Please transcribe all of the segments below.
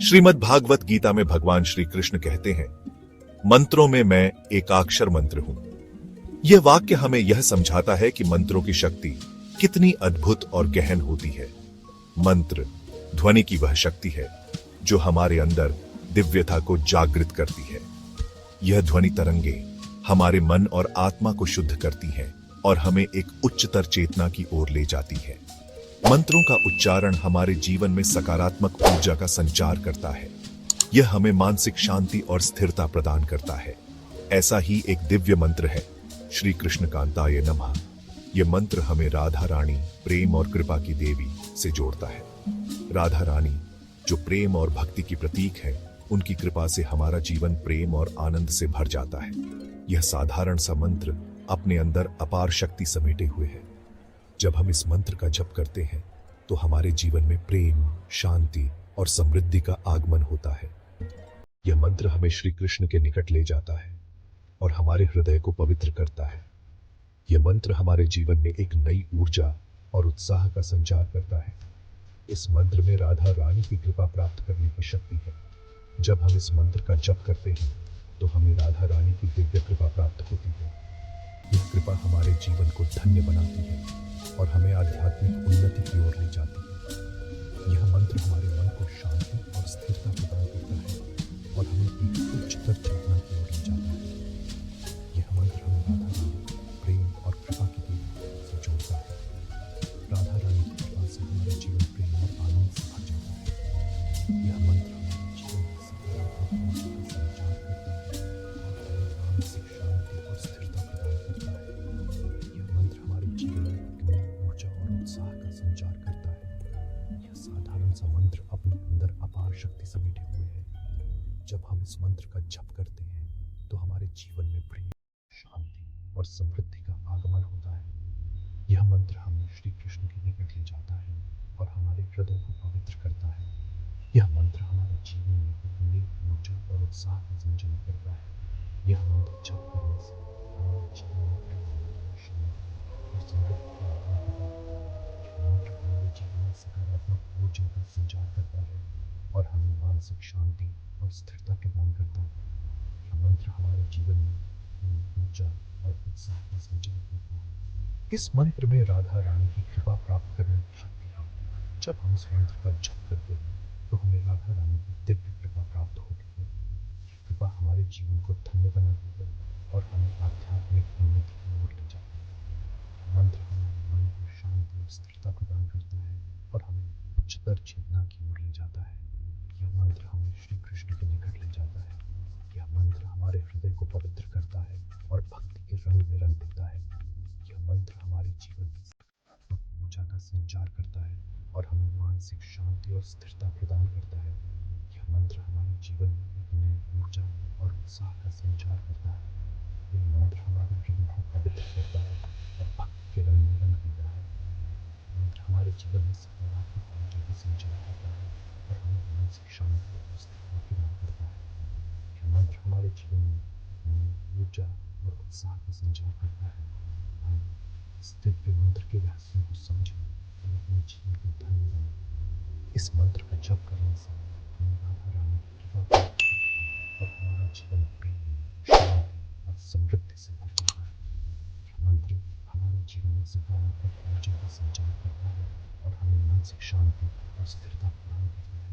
श्रीमद् भागवत गीता में भगवान श्री कृष्ण कहते हैं, मंत्रों में मैं एकाक्षर मंत्र हूं। यह वाक्य हमें यह समझाता है कि मंत्रों की शक्ति कितनी अद्भुत और गहन होती है। मंत्र ध्वनि की वह शक्ति है जो हमारे अंदर दिव्यता को जागृत करती है। यह ध्वनि तरंगे हमारे मन और आत्मा को शुद्ध करती हैं और हमें एक उच्चतर चेतना की ओर ले जाती है। मंत्रों का उच्चारण हमारे जीवन में सकारात्मक ऊर्जा का संचार करता है। यह हमें मानसिक शांति और स्थिरता प्रदान करता है। ऐसा ही एक दिव्य मंत्र है श्री कृष्ण कांताय नमः। यह मंत्र हमें राधा रानी, प्रेम और कृपा की देवी से जोड़ता है। राधा रानी जो प्रेम और भक्ति की प्रतीक है, उनकी कृपा से हमारा जीवन प्रेम और आनंद से भर जाता है। यह साधारण सा मंत्र अपने अंदर अपार शक्ति समेटे हुए है। जब हम इस मंत्र का जप करते हैं तो हमारे जीवन में प्रेम, शांति और समृद्धि का आगमन होता है। यह मंत्र हमें श्री कृष्ण के निकट ले जाता है और हमारे हृदय को पवित्र करता है। यह मंत्र हमारे जीवन में एक नई ऊर्जा और उत्साह का संचार करता है। इस मंत्र में राधा रानी की कृपा प्राप्त करने की शक्ति है। जब हम इस मंत्र का जप करते हैं तो हमें राधा रानी की दिव्य कृपा प्राप्त होती है। यह कृपा हमारे जीवन को धन्य बनाती है और हमें आध्यात्मिक उन्नति की ओर ले जाती है। यह मंत्र हमारे मन को शांति और स्थिरता प्रदान करता है और हमें एक उच्चतर चेतना की ओर ले जाता है। यह मंत्र हमें राधा रानी, प्रेम और कृपा की देवी से जोड़ता है। राधा रानी की कृपा से हमारा जीवन प्रेम और आनंद से भर जाता है। यह मंत्र हमारे जीवन में सकारात्मक ऊर्जा का संचार करता है और हमें मानसिक शांति और स्थिरता प्रदान करता है। यह मंत्र हमारे जीवन में ऊर्जा और उत्साह का संचार करता है। यह साधारण सा मंत्र अपने अंदर अपार शक्ति समेटे हुए है। जब हम इस मंत्र का जप करते हैं तो हमारे जीवन में प्रेम, शांति और समृद्धि का आगमन होता है। यह मंत्र हमें श्री कृष्ण के निकट ले जाता है और हमारे हृदय को पवित्र करता है। यह मंत्र हमारे जीवन में एक नई ऊर्जा और उत्साह का संचार करता है। यह मंत्र जप करने से हमारे जीवन में प्रेम, शांति और समृद्धि का आगमन होता है। यह मंत्र हमारे जीवन में सकारात्मक ऊर्जा का संचार करता है और हमें मानसिक शांति और स्थिरता प्रदान करता है। यह मंत्र हमारे जीवन में नई ऊर्जा और उत्साह का संचार करता है। इस मंत्र में राधा रानी की कृपा प्राप्त करने की शक्ति है। जब हम इस मंत्र का जप करते हैं तो हमें राधा रानी की दिव्य कृपा प्राप्त होती है। यह कृपा हमारे जीवन को धन्य बनाती है और हमें आध्यात्मिक उन्नति की ओर ले जाती है। मंत्र हमारे मन को शांति और स्थिरता प्रदान करता है और हमें उच्चतर चेतना की ओर ले जाता है। यह मंत्र हमें श्री कृष्ण के निकट ले जाता है। यह मंत्र हमारे हृदय को पवित्र करता है और भक्ति के रंग में रंग देता है। यह मंत्र हमारे जीवन में सकारात्मक ऊर्जा का संचार करता है और हमें मानसिक शांति और स्थिरता प्रदान करता है। यह मंत्र हमारे जीवन में एक नई ऊर्जा और उत्साह का संचार करता है। यह मंत्र हमारे हृदय को पवित्र करता है और भक्ति के रंग में रंग देता है। मंत्र हमारे जीवन में सकारात्मक ऊर्जा का संचार करता है और हमें मानसिक शांति और स्थिरता प्रदान करता है। यह मंत्र हमारे जीवन में नई ऊर्जा और उत्साह का संचार करता है। हम इस दिव्य मंत्र के रहस्यों को समझें और अपने जीवन को धन्य बनाएं। इस मंत्र का जप करने से हमें राधा रानी की कृपा प्राप्त होती है और हमारा जीवन प्रेम, शांति और समृद्धि से भर जाता है। यह मंत्र हमारे जीवन में सकारात्मक ऊर्जा का संचार करता है और हमें मानसिक शांति और स्थिरता प्रदान करता है।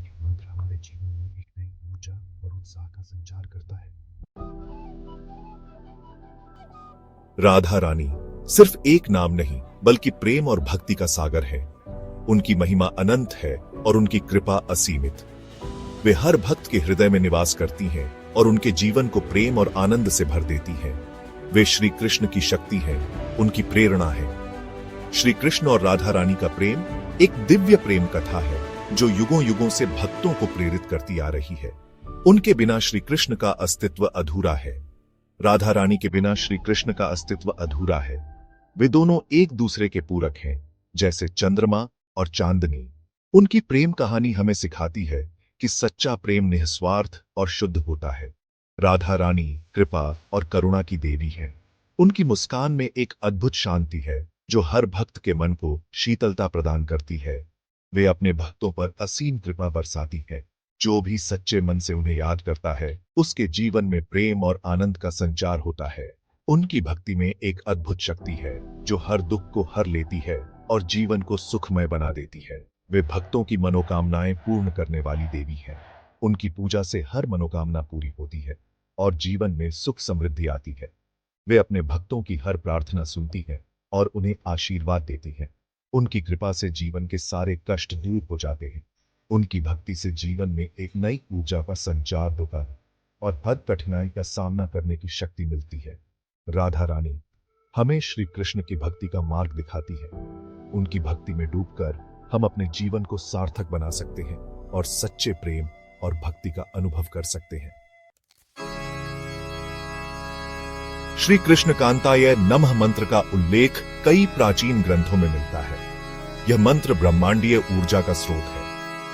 यह मंत्र हमारे जीवन में एक नई ऊर्जा और उत्साह का संचार करता है। राधा रानी सिर्फ एक नाम नहीं बल्कि प्रेम और भक्ति का सागर है। उनकी महिमा अनंत है और उनकी कृपा असीमित। वे हर भक्त के हृदय में निवास करती हैं और उनके जीवन को प्रेम और आनंद से भर देती हैं। वे श्री कृष्ण की शक्ति हैं, उनकी प्रेरणा है। श्री कृष्ण और राधा रानी का प्रेम एक दिव्य प्रेम कथा है जो युगों युगों से भक्तों को प्रेरित करती आ रही है। उनके बिना श्री कृष्ण का अस्तित्व अधूरा है। राधा रानी के बिना श्री कृष्ण का अस्तित्व अधूरा है। वे दोनों एक दूसरे के पूरक हैं, जैसे चंद्रमा और चांदनी। उनकी प्रेम कहानी हमें सिखाती है कि सच्चा प्रेम निस्वार्थ और शुद्ध होता है। राधा रानी कृपा और करुणा की देवी है। उनकी मुस्कान में एक अद्भुत शांति है जो हर भक्त के मन को शीतलता प्रदान करती है। वे अपने भक्तों पर असीम कृपा बरसाती है जो भी सच्चे मन से उन्हें याद करता है, उसके जीवन में प्रेम और आनंद का संचार होता है। उनकी भक्ति में एक अद्भुत शक्ति है, जो हर दुख को हर लेती है और जीवन को सुखमय बना देती है। वे भक्तों की मनोकामनाएं पूर्ण करने वाली देवी हैं। उनकी पूजा से हर मनोकामना पूरी होती है और जीवन में सुख समृद्धि आती है। वे अपने भक्तों की हर प्रार्थना सुनती है और उन्हें आशीर्वाद देती है। उनकी कृपा से जीवन के सारे कष्ट दूर हो जाते हैं। उनकी भक्ति से जीवन में एक नई ऊर्जा का संचार होता है और हर कठिनाई का सामना करने की शक्ति मिलती है। राधा रानी हमें श्री कृष्ण की भक्ति का मार्ग दिखाती है। उनकी भक्ति में डूबकर हम अपने जीवन को सार्थक बना सकते हैं और सच्चे प्रेम और भक्ति का अनुभव कर सकते हैं। श्री कृष्ण कांताय नमः मंत्र का उल्लेख कई प्राचीन ग्रंथों में मिलता है। यह मंत्र ब्रह्मांडीय ऊर्जा का स्रोत है।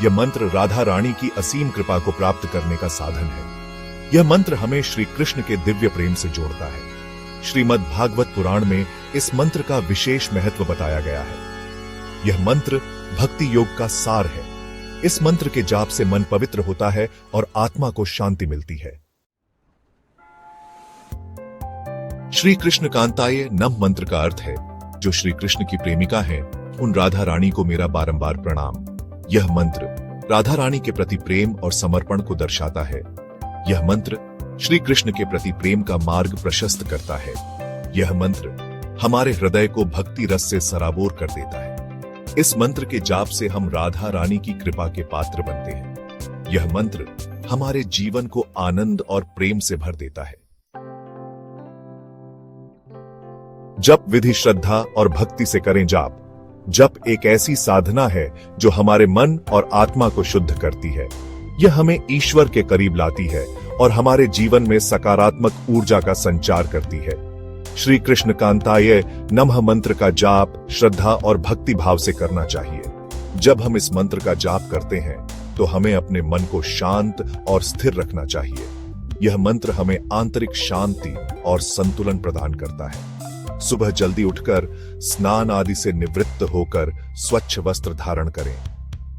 यह मंत्र राधा रानी की असीम कृपा को प्राप्त करने का साधन है। यह मंत्र हमें श्री कृष्ण के दिव्य प्रेम से जोड़ता है। श्रीमद् भागवत पुराण में इस मंत्र का विशेष महत्व बताया गया है। यह मंत्र भक्ति योग का सार है। इस मंत्र के जाप से मन पवित्र होता है और आत्मा को शांति मिलती है। श्री कृष्ण कांताय नमः मंत्र का अर्थ है, जो श्री कृष्ण की प्रेमिका है, उन राधा रानी को मेरा बारंबार प्रणाम। यह मंत्र राधा रानी के प्रति प्रेम और समर्पण को दर्शाता है। यह मंत्र श्री कृष्ण के प्रति प्रेम का मार्ग प्रशस्त करता है। यह मंत्र हमारे हृदय को भक्ति रस से सराबोर कर देता है। इस मंत्र के जाप से हम राधा रानी की कृपा के पात्र बनते हैं। यह मंत्र हमारे जीवन को आनंद और प्रेम से भर देता है। जप विधि श्रद्धा और भक्ति से करें जाप। जप एक ऐसी साधना है जो हमारे मन और आत्मा को शुद्ध करती है। यह हमें ईश्वर के करीब लाती है और हमारे जीवन में सकारात्मक ऊर्जा का संचार करती है। श्री कृष्ण कांताय नमः मंत्र का जाप श्रद्धा और भक्ति भाव से करना चाहिए। जब हम इस मंत्र का जाप करते हैं तो हमें अपने मन को शांत और स्थिर रखना चाहिए। यह मंत्र हमें आंतरिक शांति और संतुलन प्रदान करता है। सुबह जल्दी उठकर स्नान आदि से निवृत्त होकर स्वच्छ वस्त्र धारण करें।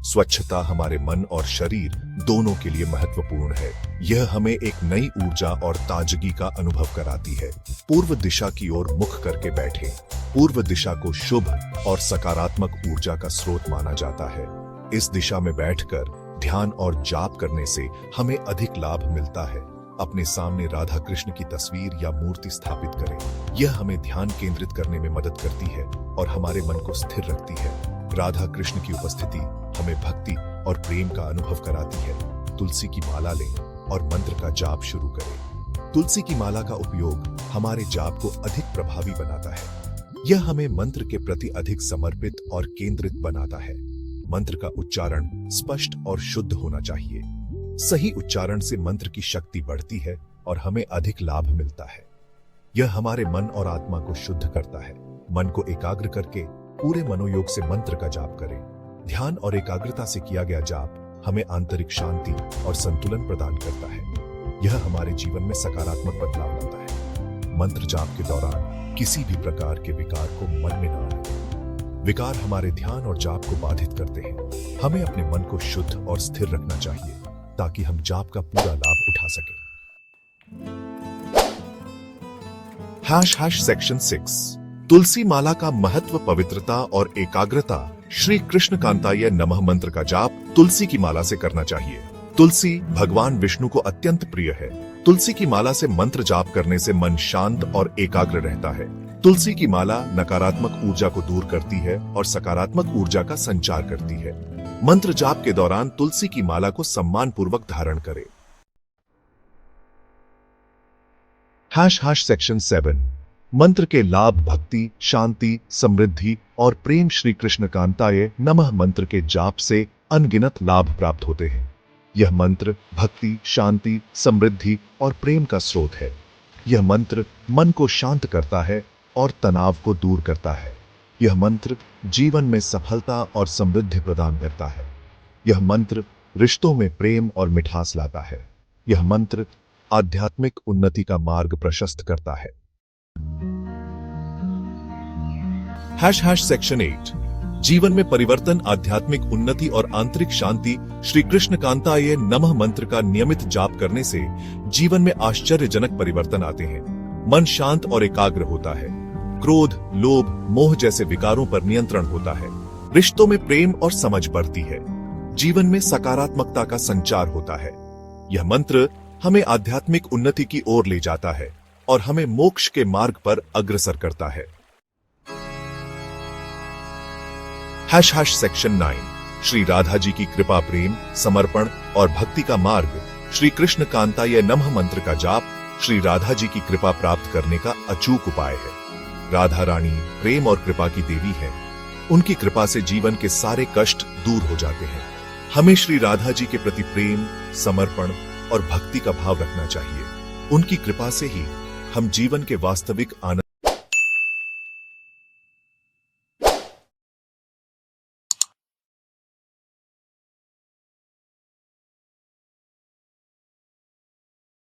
स्वच्छता हमारे मन और शरीर दोनों के लिए महत्वपूर्ण है। यह हमें एक नई ऊर्जा और ताजगी का अनुभव कराती है। पूर्व दिशा की ओर मुख करके बैठें। पूर्व दिशा को शुभ और सकारात्मक ऊर्जा का स्रोत माना जाता है। इस दिशा में बैठकर ध्यान और जाप करने से हमें अधिक लाभ मिलता है। अपने सामने राधा कृष्ण की तस्वीर या मूर्ति स्थापित करें। यह हमें ध्यान केंद्रित करने में मदद करती है और हमारे मन को स्थिर रखती है। राधा कृष्ण की उपस्थिति हमें भक्ति और प्रेम का अनुभव कराती है। तुलसी की माला लें और मंत्र का जाप शुरू करें। तुलसी की माला का उपयोग हमारे जाप को अधिक प्रभावी बनाता है। यह हमें मंत्र के प्रति अधिक समर्पित और केंद्रित बनाता है। मंत्र का उच्चारण स्पष्ट और शुद्ध होना चाहिए। सही उच्चारण से मंत्र की शक्ति बढ़ती है और हमें अधिक लाभ मिलता है। यह हमारे मन और आत्मा को शुद्ध करता है। मन को एकाग्र करके पूरे मनोयोग से मंत्र का जाप करें। ध्यान और एकाग्रता से किया गया जाप हमें आंतरिक शांति और संतुलन प्रदान करता है। यह हमारे जीवन में सकारात्मक बदलाव लाता है। मंत्र जाप के दौरान किसी भी प्रकार के विकार को मन में न आने। विकार हमारे ध्यान और जाप को बाधित करते हैं। हमें अपने मन को शुद्ध और स्थिर रखना चाहिए ताकि हम जाप का पूरा लाभ उठा सकें। सेक्शन 6 तुलसी माला का महत्व पवित्रता और एकाग्रता। श्री कृष्ण कांताय नमः मंत्र का जाप तुलसी की माला से करना चाहिए। तुलसी भगवान विष्णु को अत्यंत प्रिय है। तुलसी की माला से मंत्र जाप करने से मन शांत और एकाग्र रहता है। तुलसी की माला नकारात्मक ऊर्जा को दूर करती है और सकारात्मक ऊर्जा का संचार करती है। मंत्र जाप के दौरान तुलसी की माला को सम्मान पूर्वक धारण करें। सेक्शन 7 मंत्र के लाभ भक्ति, शांति, समृद्धि और प्रेम। श्री कृष्ण कांताय नमः मंत्र के जाप से अनगिनत लाभ प्राप्त होते हैं। यह मंत्र भक्ति, शांति, समृद्धि और प्रेम का स्रोत है। यह मंत्र मन को शांत करता है और तनाव को दूर करता है। यह मंत्र जीवन में सफलता और समृद्धि प्रदान करता है। यह मंत्र रिश्तों में प्रेम और मिठास लाता है। यह मंत्र आध्यात्मिक उन्नति का मार्ग प्रशस्त करता है। सेक्शन 8 जीवन में परिवर्तन, आध्यात्मिक उन्नति और आंतरिक शांति। श्री कृष्ण कांताय नमः मंत्र का नियमित जाप करने से जीवन में आश्चर्यजनक परिवर्तन आते हैं। मन शांत और एकाग्र होता है। क्रोध, लोभ, मोह जैसे विकारों पर नियंत्रण होता है। रिश्तों में प्रेम और समझ बढ़ती है। जीवन में सकारात्मकता का संचार होता है। यह मंत्र हमें आध्यात्मिक उन्नति की ओर ले जाता है और हमें मोक्ष के मार्ग पर अग्रसर करता है। सेक्शन 9 श्री राधा जी की कृपा, प्रेम, समर्पण और भक्ति का मार्ग। श्री कृष्ण कांताय नमः मंत्र का जाप श्री राधा जी की कृपा प्राप्त करने का अचूक उपाय है। राधा रानी प्रेम और कृपा की देवी है। उनकी कृपा से जीवन के सारे कष्ट दूर हो जाते हैं। हमें श्री राधा जी के प्रति प्रेम, समर्पण और भक्ति का भाव रखना चाहिए। उनकी कृपा से ही हम जीवन के वास्तविक आनंद